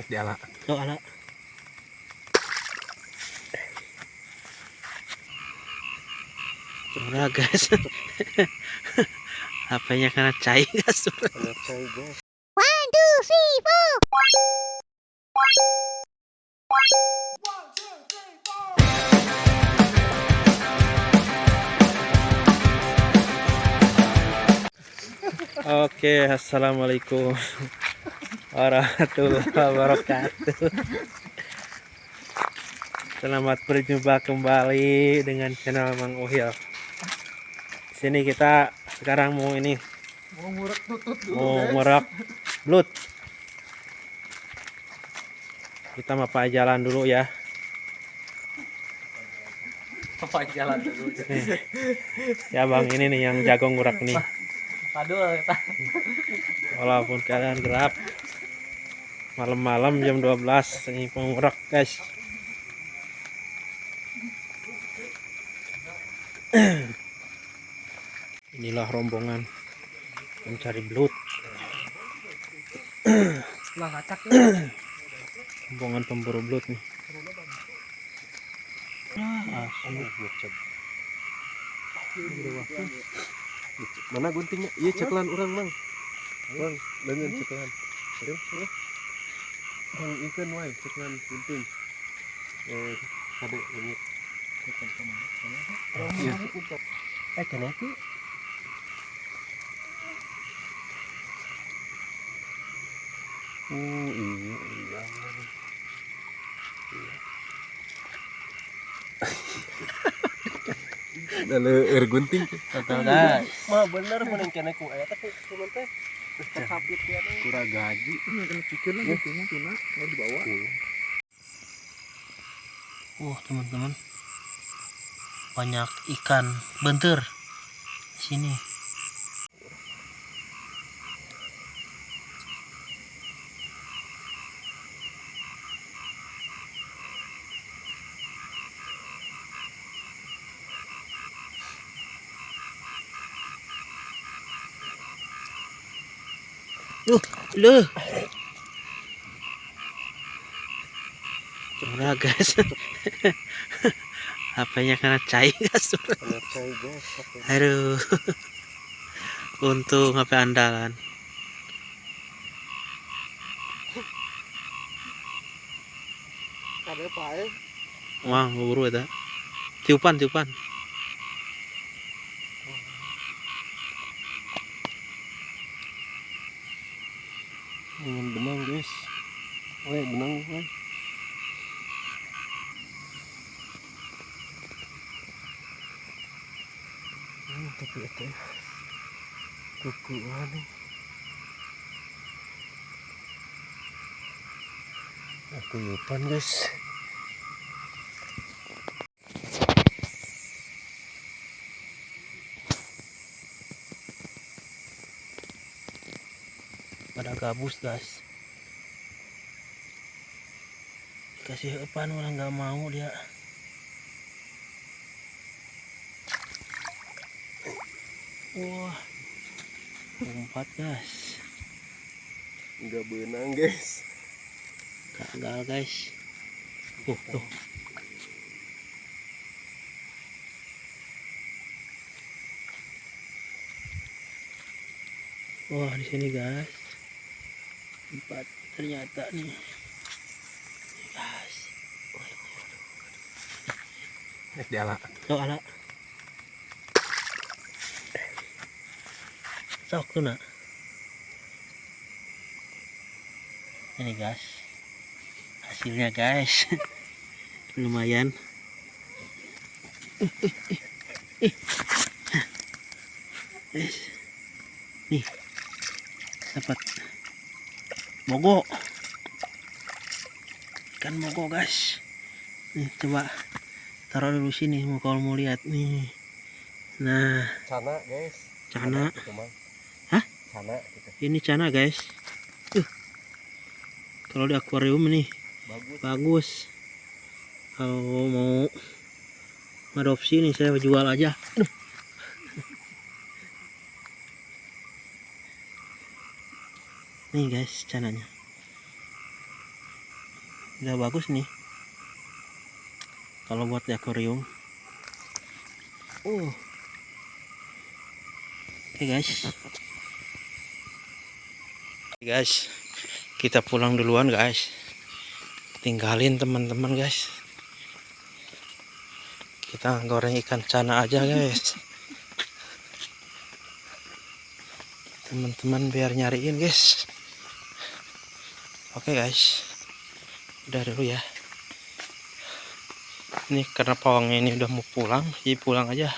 Diala. Oh, ala. Udah guys. HP-nya kena cai guys. Kena cai guys. 1, 2, 3, 4. Oke, assalamualaikum warahmatullahi wabarakatuh. Selamat berjumpa kembali dengan channel Mang Uhil. Sini kita sekarang mau Ngurek tutut dulu mau guys. ngorok belut. Kita mapa jalan dulu ya. Apa jalan dulu. Nih. Ya bang, ini nih yang jago ngurak nih. Aduh, Walaupun keadaan gelap, malam-malam jam 12 ini pengurak guys. Inilah rombongan mencari belut. lah ngacak Rombongan pemburu belut nih. Mana guntingnya? Iya ceklan orang mang. Bang, dengan ceklan. Aduh, bang ikan wae ceklan gunting. Ada ini. Iya. Kenapa? Iya. Lalu gunting. Betul guys. Mah bener mending kena ku eta cuman teh capit ya kurang gaji. Kena pikir lagi tuna mau dibawa. Teman-teman, banyak ikan bentur di sini. Loh. Udah guys. HP-nya kena cai guys. Kena cai guys. Aduh. Untung HP andalan. Ada pae. Wah, buru itu. Tiupan. Ingin benang guys. Weh benang weh. Tapi itu kuku aneh. Aku lupa guys. Pada gabus guys. Kasih epan orang nggak mau dia. Wah, umpat guys. Enggak benang guys. Gagal guys. Tuh. Wah, di sini guys. Empat ternyata nih. Guys. Diala. Oh, ala. Sok tuh nak. Ini guys. Hasilnya guys. Lumayan. Nih. Dapat mogo. Ikan mogo guys. Nih coba taruh dulu sini kalau mau lihat nih. Nah, Cana guys. cana. Gitu, Mang. Hah? Cana gitu. Ini cana guys. Kalau di akuarium nih bagus. Kalau mau adopsi nih saya jual aja. Nih guys cananya. Udah bagus nih kalau buat di akuarium. Oke guys, kita pulang duluan guys, tinggalin teman-teman guys. Kita goreng ikan cana aja guys, teman-teman biar nyariin guys. Oke guys, udah dulu ya. Ini karena pawangnya ini udah mau pulang, jadi pulang aja.